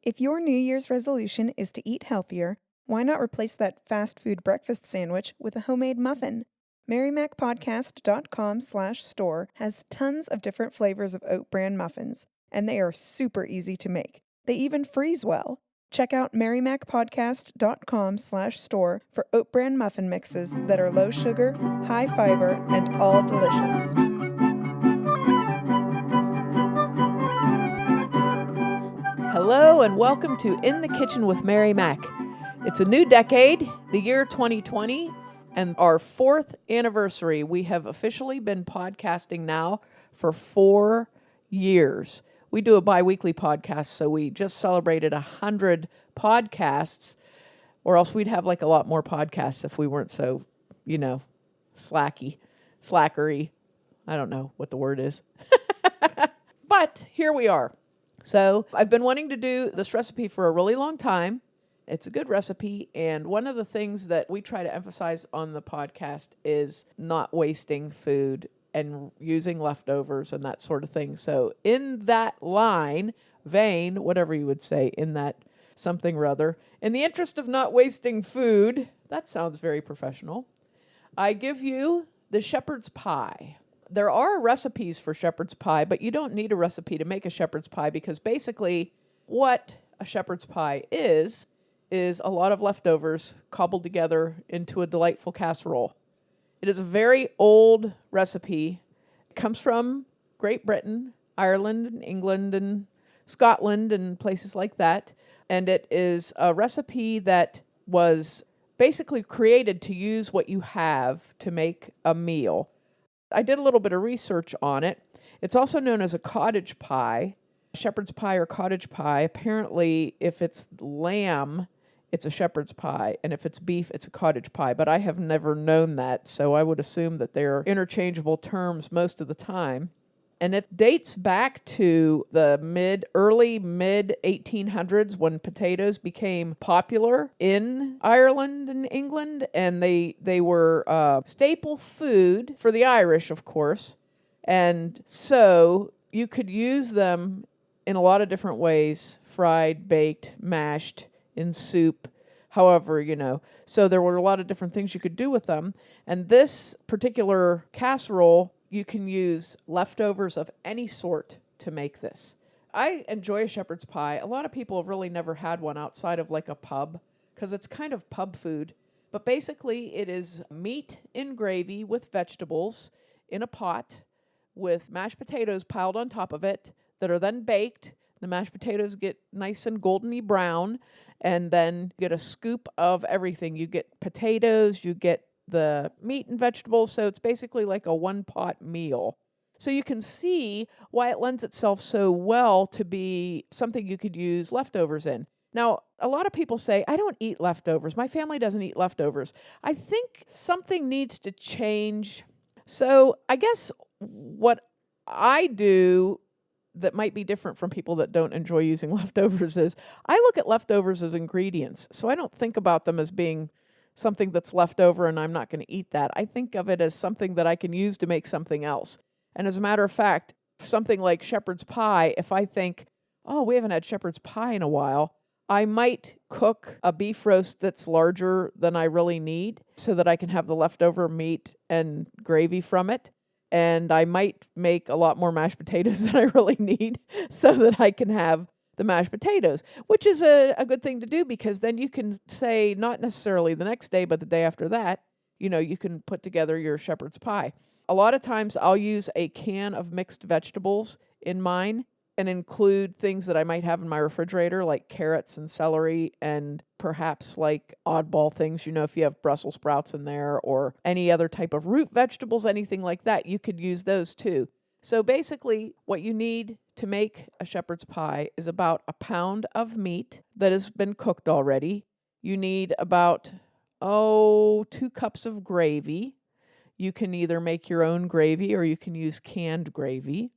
If your New Year's resolution is to eat healthier, why not replace that fast food breakfast sandwich with a homemade muffin? MaryMacPodcast.com/store has tons of different flavors of oat bran muffins, and they are super easy to make. They even freeze well. Check out MaryMacPodcast.com/store for oat bran muffin mixes that are low sugar, high fiber, and all delicious. Hello and welcome to In the Kitchen with Mary Mac. It's a new decade, the year 2020, and our 4th anniversary. We have officially been podcasting now for 4 years. We do a bi-weekly podcast, so we just celebrated 100 podcasts, or else we'd have like a lot more podcasts if we weren't so, slackery. I don't know what the word is. But here we are. So I've been wanting to do this recipe for a really long time. It's a good recipe, and one of the things that we try to emphasize on the podcast is not wasting food and using leftovers and that sort of thing. So in that vein, whatever you would say, in that something or other, in the interest of not wasting food, that sounds very professional, I give you the shepherd's pie. There are recipes for shepherd's pie, but you don't need a recipe to make a shepherd's pie because basically what a shepherd's pie is a lot of leftovers cobbled together into a delightful casserole. It is a very old recipe. It comes from Great Britain, Ireland, and England, and Scotland, and places like that. And it is a recipe that was basically created to use what you have to make a meal. I did a little bit of research on it. It's also known as a cottage pie, shepherd's pie or cottage pie. Apparently, if it's lamb, it's a shepherd's pie, and if it's beef, it's a cottage pie. But I have never known that, so I would assume that they're interchangeable terms most of the time. And it dates back to the early mid 1800s when potatoes became popular in Ireland and England, and they were staple food for the Irish, of course. And so you could use them in a lot of different ways: fried, baked, mashed, in soup, however, So there were a lot of different things you could do with them. And this particular casserole, you can use leftovers of any sort to make this. I enjoy a shepherd's pie. A lot of people have really never had one outside of like a pub because it's kind of pub food. But basically it is meat in gravy with vegetables in a pot with mashed potatoes piled on top of it that are then baked. The mashed potatoes get nice and goldeny brown, and then you get a scoop of everything. You get potatoes, you get the meat and vegetables, so it's basically like a one-pot meal. So you can see why it lends itself so well to be something you could use leftovers in. Now, a lot of people say, I don't eat leftovers. My family doesn't eat leftovers. I think something needs to change. So I guess what I do that might be different from people that don't enjoy using leftovers is I look at leftovers as ingredients. So I don't think about them as being something that's left over and I'm not going to eat that. I think of it as something that I can use to make something else. And as a matter of fact, something like shepherd's pie, if I think, oh, we haven't had shepherd's pie in a while, I might cook a beef roast that's larger than I really need so that I can have the leftover meat and gravy from it. And I might make a lot more mashed potatoes than I really need so that I can have the mashed potatoes, which is a good thing to do because then you can say, not necessarily the next day, but the day after that, you can put together your shepherd's pie. A lot of times I'll use a can of mixed vegetables in mine and include things that I might have in my refrigerator, like carrots and celery and perhaps like oddball things, if you have Brussels sprouts in there or any other type of root vegetables, anything like that, you could use those too. So basically, what you need to make a shepherd's pie is about a pound of meat that has been cooked already. You need about, 2 cups of gravy. You can either make your own gravy or you can use canned gravy.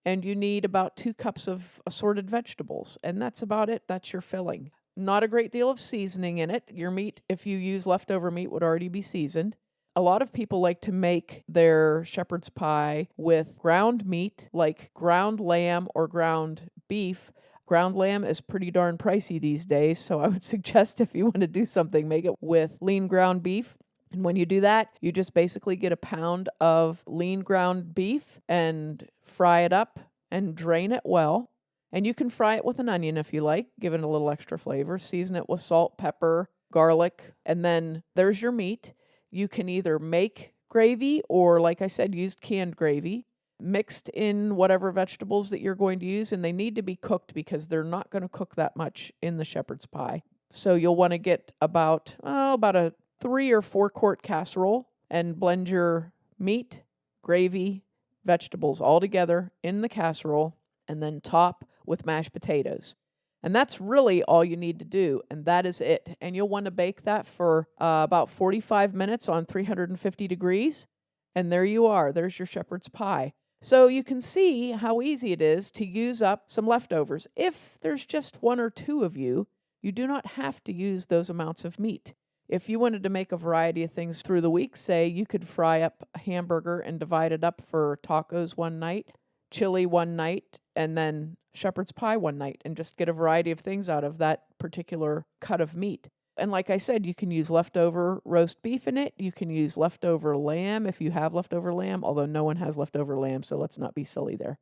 And you need about 2 cups of assorted vegetables. And that's about it. That's your filling. Not a great deal of seasoning in it. Your meat, if you use leftover meat, would already be seasoned. A lot of people like to make their shepherd's pie with ground meat, like ground lamb or ground beef. Ground lamb is pretty darn pricey these days, so I would suggest if you want to do something, make it with lean ground beef. And when you do that, you just basically get a pound of lean ground beef and fry it up and drain it well. And you can fry it with an onion if you like, give it a little extra flavor. Season it with salt, pepper, garlic, and then there's your meat. You can either make gravy or, like I said, use canned gravy mixed in whatever vegetables that you're going to use, and they need to be cooked because they're not going to cook that much in the shepherd's pie. So you'll want to get about a 3 or 4 quart casserole and blend your meat, gravy, vegetables all together in the casserole and then top with mashed potatoes. And that's really all you need to do, and that is it. And you'll want to bake that for about 45 minutes on 350 degrees, and there you are. There's your shepherd's pie. So you can see how easy it is to use up some leftovers. If there's just 1 or 2 of you, you do not have to use those amounts of meat. If you wanted to make a variety of things through the week, say you could fry up a hamburger and divide it up for tacos one night, chili one night, and then shepherd's pie one night, and just get a variety of things out of that particular cut of meat. And like I said, you can use leftover roast beef in it. You can use leftover lamb if you have leftover lamb, although no one has leftover lamb, so let's not be silly there.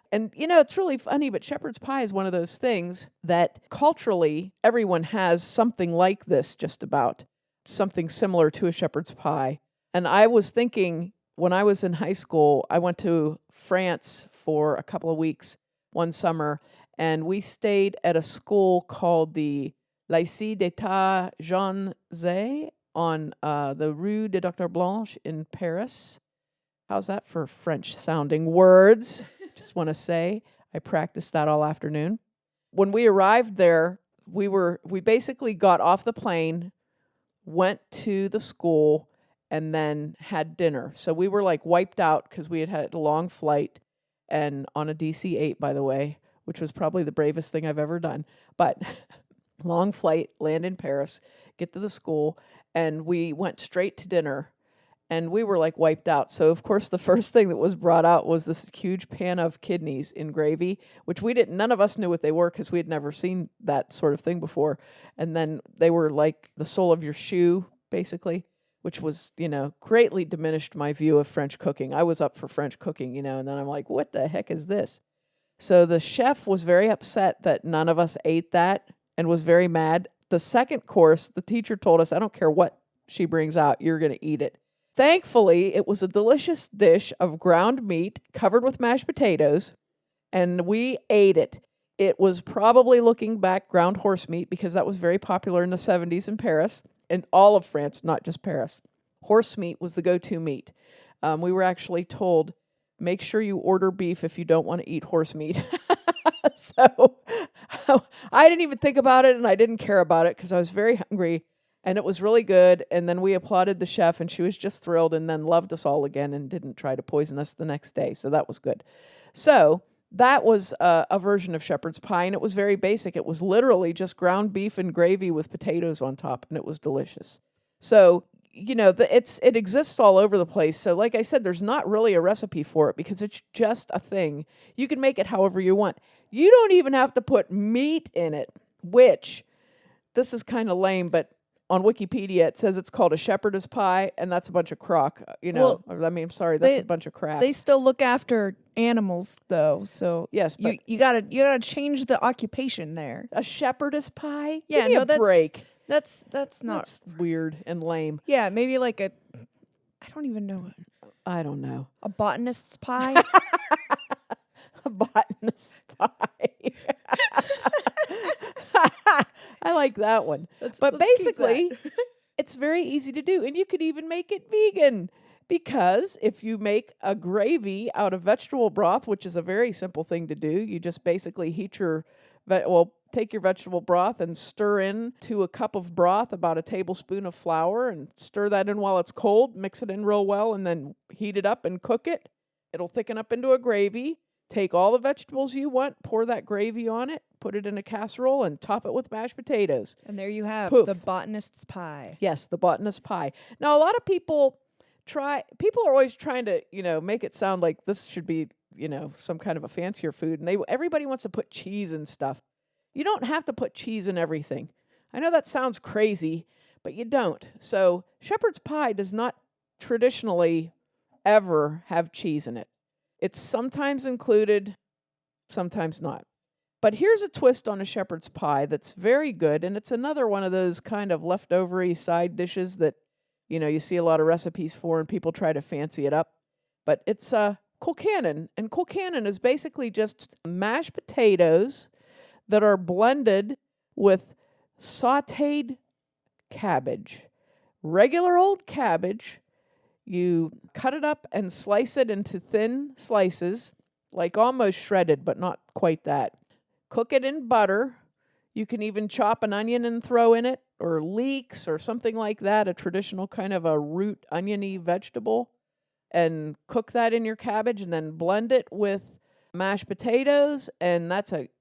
And, it's really funny, but shepherd's pie is one of those things that culturally everyone has something like this, just about something similar to a shepherd's pie. And I was thinking, when I was in high school, I went to France for a couple of weeks one summer, and we stayed at a school called the Lycée d'État Jean Zay on the Rue de Dr. Blanche in Paris. How's that for French-sounding words? Just want to say, I practiced that all afternoon. When we arrived there, we basically got off the plane, went to the school, and then had dinner. So we were like wiped out because we had a long flight, and on a DC-8, by the way, which was probably the bravest thing I've ever done. But long flight, land in Paris, get to the school, and we went straight to dinner. And we were like wiped out. So, of course, the first thing that was brought out was this huge pan of kidneys in gravy, which none of us knew what they were because we had never seen that sort of thing before. And then they were like the sole of your shoe, basically, which was, greatly diminished my view of French cooking. I was up for French cooking, and then I'm like, what the heck is this? So the chef was very upset that none of us ate that and was very mad. The second course, the teacher told us, I don't care what she brings out, you're going to eat it. Thankfully, it was a delicious dish of ground meat covered with mashed potatoes, and we ate it. It was probably, looking back, ground horse meat, because that was very popular in the 70s in Paris, and all of France, not just Paris. Horse meat was the go-to meat. We were actually told, make sure you order beef if you don't want to eat horse meat. So I didn't even think about it, and I didn't care about it because I was very hungry. And it was really good. And then we applauded the chef, and she was just thrilled, and then loved us all again and didn't try to poison us the next day. So that was good. So that was a version of shepherd's pie, and it was very basic. It was literally just ground beef and gravy with potatoes on top, and it was delicious. So, it exists all over the place. So like I said, there's not really a recipe for it because it's just a thing. You can make it however you want. You don't even have to put meat in it, which, this is kind of lame, but on Wikipedia, it says it's called a shepherdess pie, and that's a bunch of crock. Well, I'm sorry, that's a bunch of crap. They still look after animals, though. So yes, but you gotta change the occupation there. A shepherdess pie? Yeah, Give me a break. That's not. That's weird and lame. Yeah, maybe like I don't even know. I don't know. A botanist's pie. A botanist's pie. I like that one. Let's basically, it's very easy to do. And you could even make it vegan. Because if you make a gravy out of vegetable broth, which is a very simple thing to do, you just basically take your vegetable broth and stir in to a cup of broth about a tablespoon of flour, and stir that in while it's cold, mix it in real well, and then heat it up and cook it. It'll thicken up into a gravy. Take all the vegetables you want, pour that gravy on it, put it in a casserole, and top it with mashed potatoes. And there you have Poof. The botanist's pie. Yes, the botanist's pie. Now, a lot of people are always trying to, make it sound like this should be some kind of a fancier food, and everybody wants to put cheese and stuff. You don't have to put cheese in everything. I know that sounds crazy, but you don't. So shepherd's pie does not traditionally ever have cheese in it. It's sometimes included, sometimes not. But here's a twist on a shepherd's pie that's very good, and it's another one of those kind of leftovery side dishes that, you see a lot of recipes for and people try to fancy it up. But it's Colcannon, and Colcannon is basically just mashed potatoes that are blended with sautéed cabbage. Regular old cabbage. You cut it up and slice it into thin slices, like almost shredded, but not quite that. Cook it in butter. You can even chop an onion and throw in it, or leeks or something like that, a traditional kind of a root oniony vegetable, and cook that in your cabbage and then blend it with mashed potatoes, and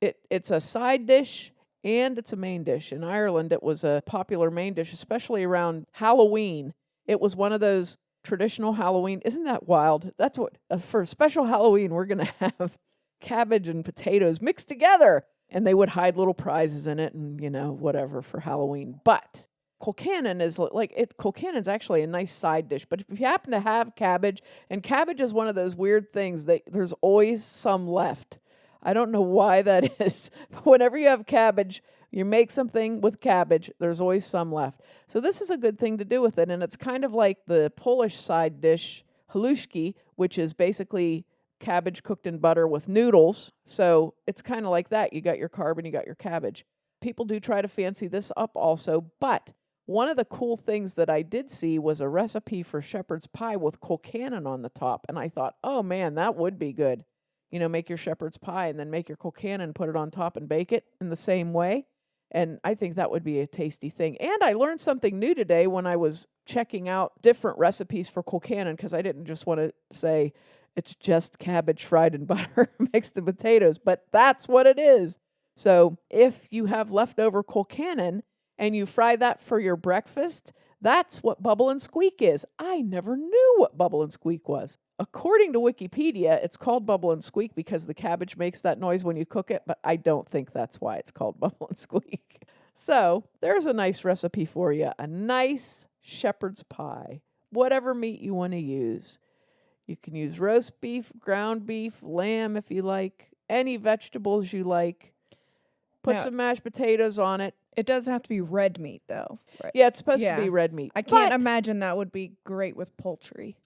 it's a side dish and it's a main dish. In Ireland, it was a popular main dish, especially around Halloween. It was one of those traditional Halloween. Isn't that wild? That's what, for a special Halloween, we're going to have cabbage and potatoes mixed together. And they would hide little prizes in it and, whatever for Halloween. But Colcannon is Colcannon's actually a nice side dish. But if you happen to have cabbage, and cabbage is one of those weird things that there's always some left. I don't know why that is. But whenever you have cabbage, you make something with cabbage, there's always some left. So this is a good thing to do with it. And it's kind of like the Polish side dish, haluszki, which is basically cabbage cooked in butter with noodles. So it's kind of like that. You got your carb and you got your cabbage. People do try to fancy this up also, but one of the cool things that I did see was a recipe for shepherd's pie with Colcannon on the top. And I thought, oh man, that would be good. Make your shepherd's pie and then make your Colcannon, put it on top and bake it in the same way. And I think that would be a tasty thing. And I learned something new today when I was checking out different recipes for Colcannon, because I didn't just want to say, it's just cabbage fried in butter mixed with potatoes, but that's what it is. So if you have leftover Colcannon and you fry that for your breakfast, that's what bubble and squeak is. I never knew what bubble and squeak was. According to Wikipedia, it's called bubble and squeak because the cabbage makes that noise when you cook it, but I don't think that's why it's called bubble and squeak. So there's a nice recipe for you, a nice shepherd's pie, whatever meat you want to use. You can use roast beef, ground beef, lamb if you like, any vegetables you like. Put some mashed potatoes on it. It does have to be red meat, though. Right? Yeah, it's supposed to be red meat. I can't imagine that would be great with poultry.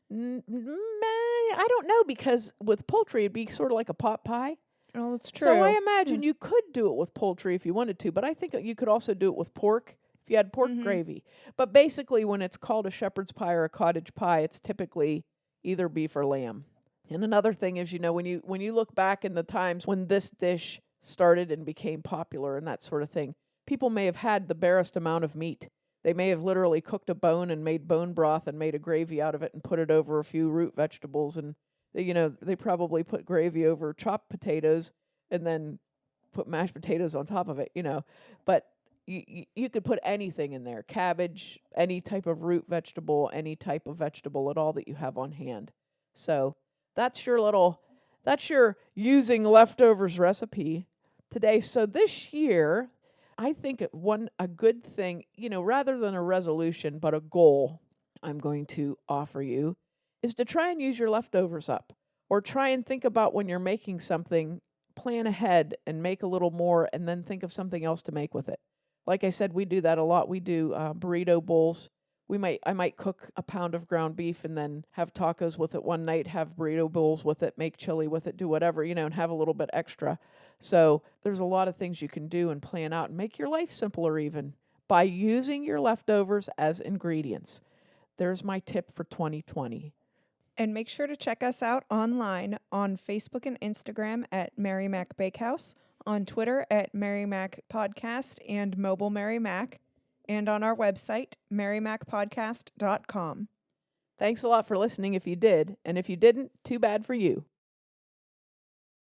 I don't know, because with poultry, it'd be sort of like a pot pie. Oh, that's true. So I imagine you could do it with poultry if you wanted to, but I think you could also do it with pork if you had pork gravy. But basically, when it's called a shepherd's pie or a cottage pie, it's typically either beef or lamb. And another thing is, when you look back in the times when this dish started and became popular and that sort of thing, people may have had the barest amount of meat. They may have literally cooked a bone and made bone broth and made a gravy out of it and put it over a few root vegetables. And, they probably put gravy over chopped potatoes and then put mashed potatoes on top of it, But you could put anything in there, cabbage, any type of root vegetable, any type of vegetable at all that you have on hand. So that's your using leftovers recipe today. So this year, I think a good thing, rather than a resolution, but a goal I'm going to offer you is to try and use your leftovers up, or try and think about when you're making something, plan ahead and make a little more and then think of something else to make with it. Like I said, we do that a lot. We do burrito bowls. I might cook a pound of ground beef and then have tacos with it one night, have burrito bowls with it, make chili with it, do whatever, and have a little bit extra. So there's a lot of things you can do and plan out and make your life simpler even by using your leftovers as ingredients. There's my tip for 2020. And make sure to check us out online on Facebook and Instagram at Mary Mac Bakehouse, on Twitter at Mary Mac Podcast and Mobile Mary Mac, and on our website, marymacpodcast.com. Thanks a lot for listening if you did, and if you didn't, too bad for you.